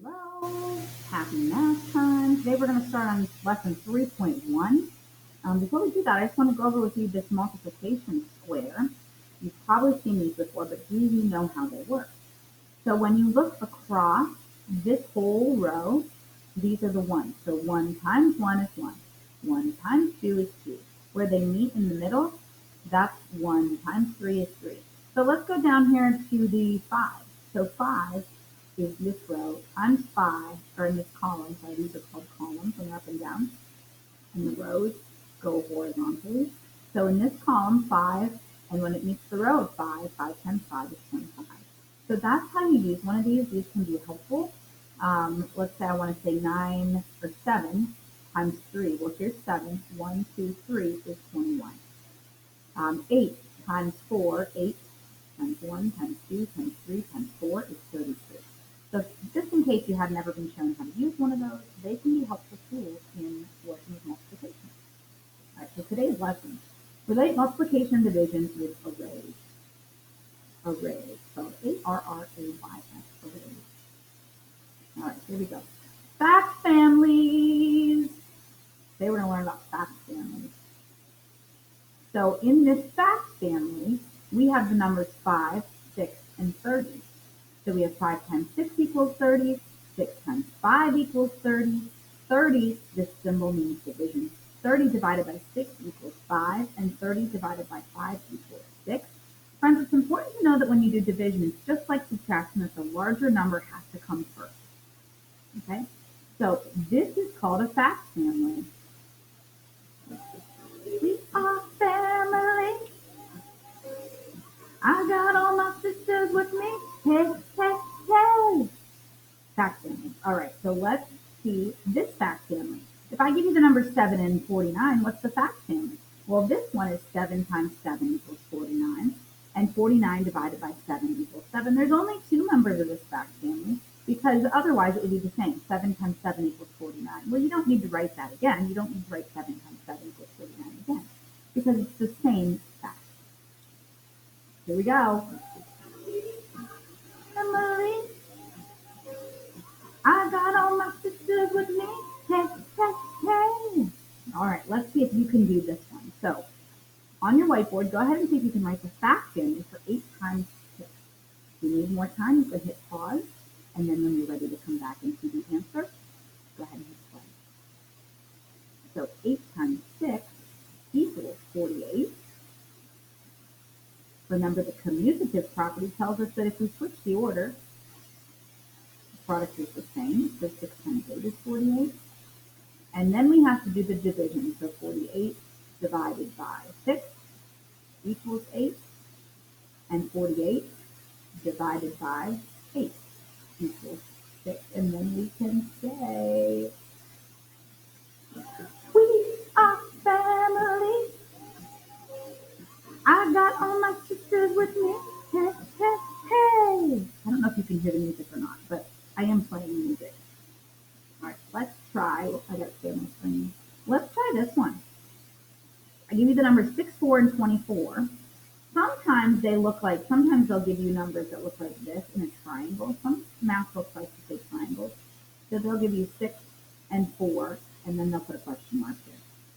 Hello, happy math time. Today we're going to start on lesson 3.1. Before we do that, I just want to go over with you this multiplication square. You've probably seen these before, but do you know how they work? So when you look across this whole row, these are the ones. So 1 times 1 is 1. 1 times 2 is 2. Where they meet in the middle, that's 1 times 3 is 3. So let's go down here to the 5. So 5 is this row times 5, or in this column, sorry, these are called columns when they're up and down, and the rows go horizontally. So in this column, 5, and when it meets the row of 5, 5 times 5 is 25. So that's how you use one of these. These can be helpful. Let's say I want to say 9 or 7 times 3. Well, here's 7. 1, 2, 3 is 21. 8 times 4, 8 times 1 times 2 times 3 times 4 is 33. So just in case you have never been shown how to use one of those, they can be helpful tools in working with multiplication. All right, so today's lesson, relate multiplication and division with arrays. Arrays, spelled A-R-R-A-Y-S, arrays. All right, here we go. Fact families. Today we're going to learn about fact families. So in this fact family, we have the numbers 5, 6, and 30. So we have 5 times 6 equals 30, 6 times 5 equals 30. 30, this symbol means division. 30 divided by 6 equals 5, and 30 divided by 5 equals 6. Friends, it's important to know that when you do division, it's just like subtraction, that the larger number has to come first. Okay? So this is called a fact family. We are family. I got all my sisters with me. Hey, hey, hey. Fact family. All right, so let's see this fact family. If I give you the numbers 7 and 49, what's the fact family? Well, this one is 7 times 7 equals 49, and 49 divided by 7 equals 7. There's only two members of this fact family, because otherwise it would be the same. 7 times 7 equals 49. Well, you don't need to write that again. You don't need to write 7 times 7 equals 49 again, because it's the same fact. Here we go. Emily, I got all my sisters with me. Hey, hey, hey. All right, let's see if you can do this one. So on your whiteboard, go ahead and see if you can write the fact family for 8 times 6. If you need more time, you can hit pause, and then when you're ready to come back and see the answer, go ahead and hit play. So 8 times 6 equals 48. Remember, the commutative property tells us that if we switch the order, the product is the same. So 6 times 8 is 48. And then we have to do the division. So 48 divided by 6 equals 8. And 48 divided by 8 equals 6. And then we can say, we are family. I got all my sisters with me. Hey, hey, hey. I don't know if you can hear the music or not, but I am playing music. All right, let's try. I got to stay on the screen. Let's try this one. I give you the numbers 6, 4, and 24. Sometimes they'll give you numbers that look like this in a triangle. Some math books like to say triangles. So they'll give you 6 and 4, and then they'll put a question mark here.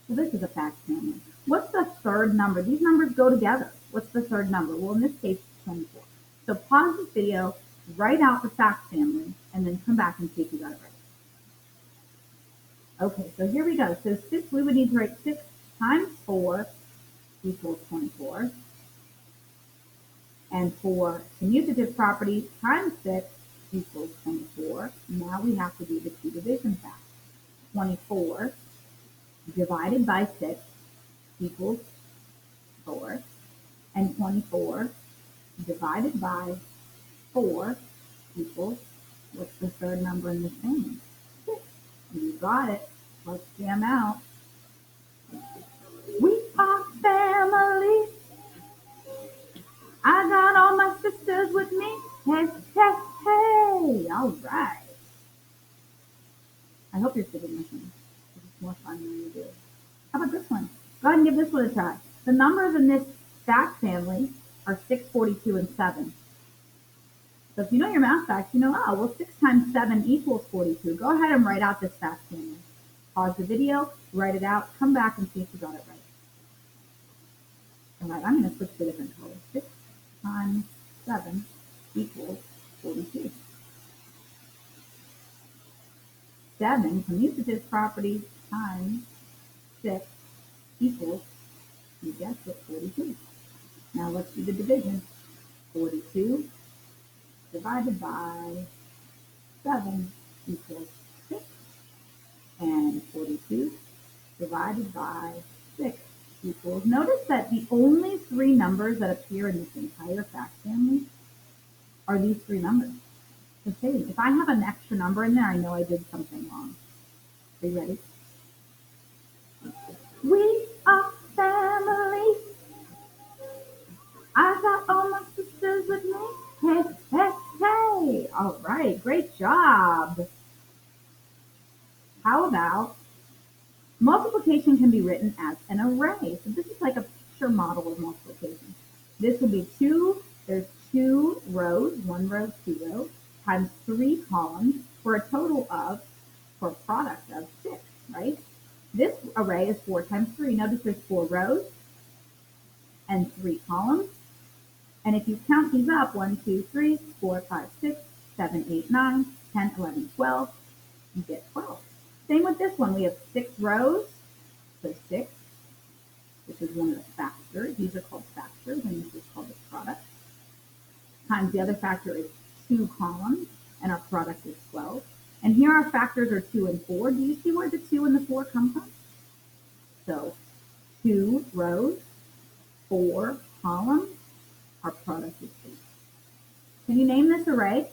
So this is a fact family. What's the third number? These numbers go together. What's the third number? Well, in this case, it's 24. So pause this video, write out the fact family, and then come back and see if you got it right. Okay, so here we go. So 6, we would need to write 6 times 4 equals 24. And for commutative property, times 6 equals 24. Now we have to do the two division facts. 24 divided by 6 equals 4. And 24 divided by 4 equals, what's the third number in the thing? 6. You got it. Let's jam out. We are family. I got all my sisters with me. Hey, hey, hey. All right. I hope you're sitting listening. It's more fun when you do. How about this one? Go ahead and give this one a try. The numbers in this fact family are 6, 42, and 7. So if you know your math facts, you know, oh, well, 6 times 7 equals 42. Go ahead and write out this fact family. Pause the video, write it out, come back and see if you got it right. All right, I'm going to switch to a different color. 6 times 7 equals 42. 7 commutative property times 6 equals, you guessed it, 42. Now let's do the division. 42 divided by 7 equals 6. And 42 divided by 6 equals, notice that the only 3 numbers that appear in this entire fact family are these 3 numbers. The same. If I have an extra number in there, I know I did something wrong. Are you ready? We are family. I got all my sisters with me. Hey, hey, hey. All right, great job. How about multiplication can be written as an array. So this is like a picture model of multiplication. This will be there's 2 rows, 1 row, 2 rows, times 3 columns for a total of, for a product of 6, right? This array is 4 times 3. Notice there's 4 rows and 3 columns. And if you count these up, 1, 2, 3, 4, 5, 6, 7, 8, 9, 10, 11, 12, you get 12. Same with this one. We have 6 rows, so 6, which is one of the factors. These are called factors, and this is called the product. Times the other factor is 2 columns, and our product is 12. And here our factors are 2 and 4. Do you see where the 2 and the 4 come from? So 2 rows, 4 columns, our product is 8. Can you name this array?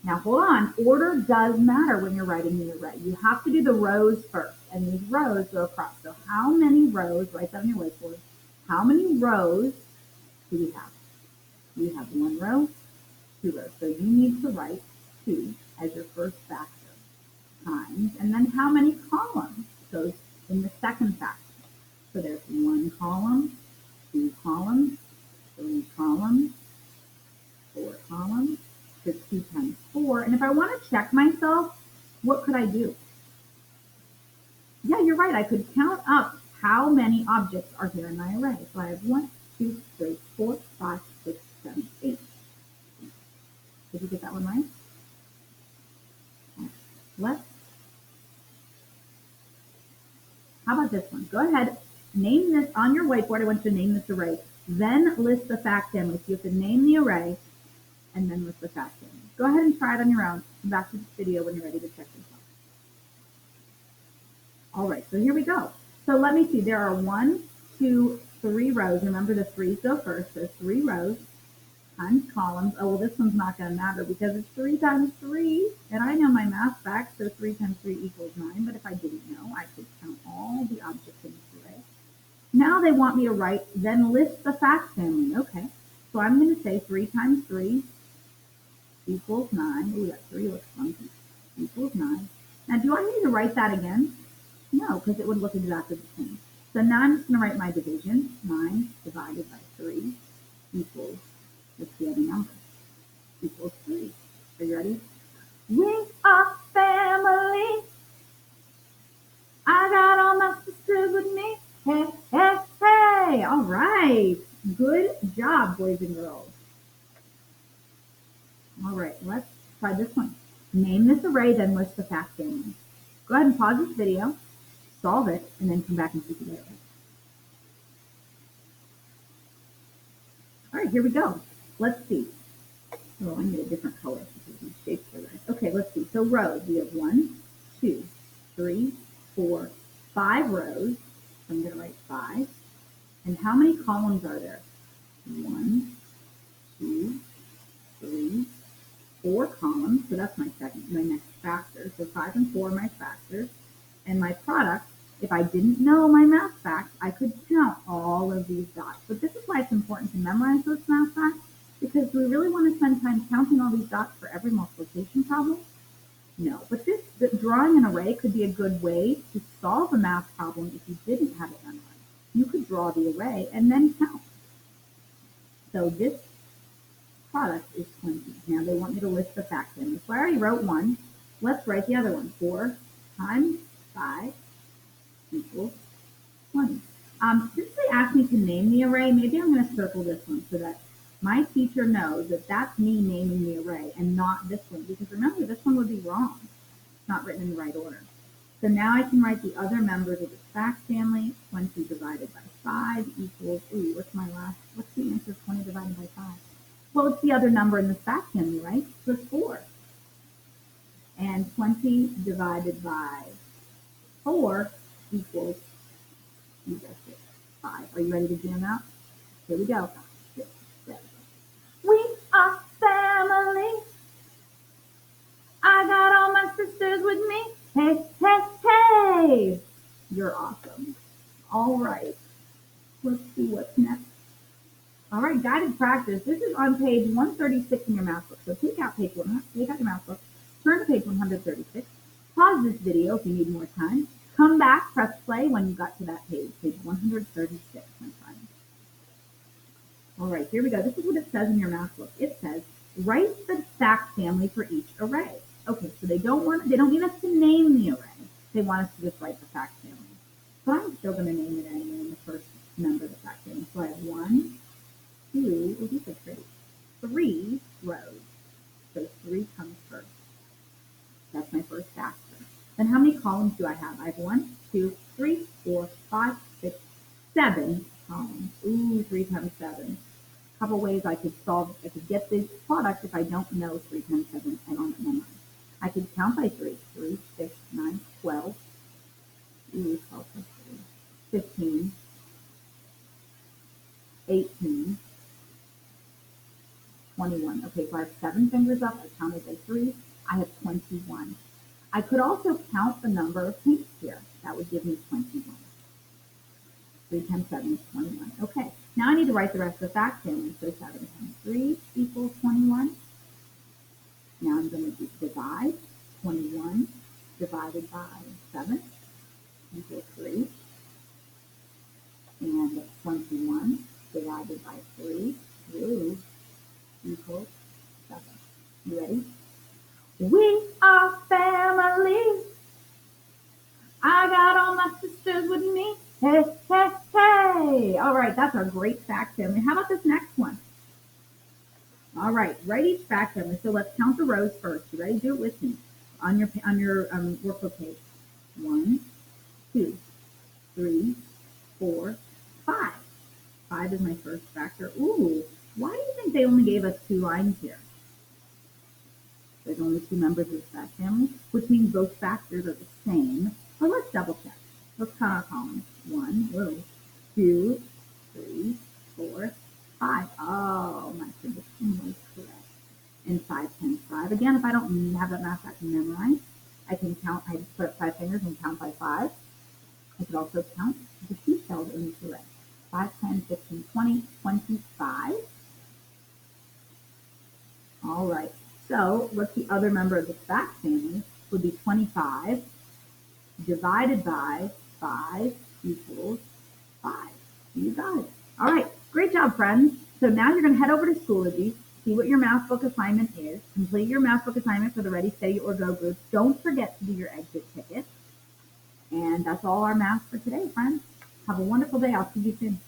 Now hold on, order does matter when you're writing the array. You have to do the rows first, and these rows go across. So how many rows, write that on your whiteboard, how many rows do we have? We have 1 row, 2 rows. So you need to write 2 as your first factor times, and then how many columns goes in the second factor? So there's 1 column, 2 columns, 3 columns, 4 columns, so 2 times 4. And if I want to check myself, what could I do? Yeah, you're right. I could count up how many objects are here in my array. So I have 1, 2, 3, 4, 5, 6, 7, 8. Did you get that one right? Let's. How about this one? Go ahead, name this on your whiteboard. I want you to name this array. Then list the fact family. So you have to name the array and then list the fact family. Go ahead and try it on your own. Come back to this video when you're ready to check yourself. All right, so here we go. So let me see. There are 1, 2, 3 rows. Remember the 3's go first. So 3 rows times columns. Oh, well, this one's not going to matter because it's 3 times 3. And I know my math facts, so 3 times 3 equals 9. But if I didn't know, I could count all the objects in this array. Now they want me to write, then list the fact family. Okay, so I'm going to say 3 times 3 equals 9. Ooh, that 3 looks funky. Equals 9. Now, do I need to write that again? No, because it would look exactly the same. So now I'm just going to write my division. 9 divided by 3 equals, what's the other number? Equals 3. Are you ready? We are family. I got all my sisters with me. Hey, hey, hey. All right. Good job, boys and girls. All right, let's try this one. Name this array, then list the fact family. Go ahead and pause this video, solve it, and then come back and see if you get it right. All right, here we go. Let's see. Oh, I need a different color because these shapes are right. Okay, let's see. So rows, we have 1, 2, 3, 4, 5 rows. So I'm going to write 5. And how many columns are there? 1, 2, 3, 4 columns. So that's my next factor. So 5 and 4 are my factors. And my product, if I didn't know my math facts, I could count all of these dots. But this is why it's important to memorize those math facts, because do we really want to spend time counting all these dots for every multiplication problem? No, but drawing an array could be a good way to solve a math problem if you didn't have it done right. You could draw the array and then count. So this product is 20. Now they want me to list the fact families. So I already wrote one. Let's write the other one. 4 times 5 equals 20. Since they asked me to name the array, maybe I'm going to circle this one so that my teacher knows that that's me naming the array and not this one. Because remember, this one would be wrong. It's not written in the right order. So now I can write the other members of the fact family. 20 divided by 5 equals, what's the answer of 20 divided by 5? Well, it's the other number in the fact family, right? So it's 4. And 20 divided by 4 equals, you guessed it, 5. Are you ready to jam out? Here we go. 5, 6, 7. We are family. I got all my sisters with me. Hey, hey, hey. You're awesome. All right. Let's see what's next. All right, guided practice. This is on page 136 in your math book. So take out your math book, turn to page 136, pause this video if you need more time, come back, press play when you got to that page 136, my friend. All right, here we go. This is what it says in your math book. It says, write the fact family for each array. Okay, so they don't need us to name the array. They want us to just write the fact family. But I'm still going to name it anyway in the first number of the fact family. So I have 1, 2, these are pretty, 3 rows. So 3 comes first. That's my first factor. Then how many columns do I have? I have 1, 2, 3, 4, 5, 6, 7 columns. Ooh, 3 times 7. A couple ways I could get this product if I don't know 3 times 7. I don't memorize. I could count by 3. 3, 6, 9, 12. Ooh, 12 plus 3. 15. 18. 21. Okay, so I have 7 fingers up. I counted by 3. I have 21. I could also count the number of pinks here. That would give me 21. 3 times 7 is 21. Okay, now I need to write the rest of the fact family. So 7 times 3 equals 21. Now I'm going to divide 21 divided by 7 equals 3. And 21 divided by 3 equals 7. You ready? We are family. I got all my sisters with me. Hey, hey, hey. All right, that's our great fact family. How about this next one? All right, write each fact family. So let's count the rows first. You ready? Do it with me on your workbook page. 1, 2, 3, 4, 5. 5 is my first factor. Ooh, why do you think they only gave us 2 lines here? There's only 2 members of the fact family, which means both factors are the same. But let's double check. Let's count our columns. 1, 2, 3, 4, 5. Oh, my prediction was correct. And 5 times 5. Again, if I don't have that math I can memorize, I can count. I just put up 5 fingers and count by 5. I could also count the seashells in each array. 5, 10, 15, 20, 25. All right. So what's the other member of the fact family? Would be 25 divided by 5 equals 5. You got it. All right. Great job, friends. So now you're going to head over to Schoology, see what your math book assignment is, complete your math book assignment for the Ready, Steady, or Go group. Don't forget to do your exit ticket. And that's all our math for today, friends. Have a wonderful day. I'll see you soon.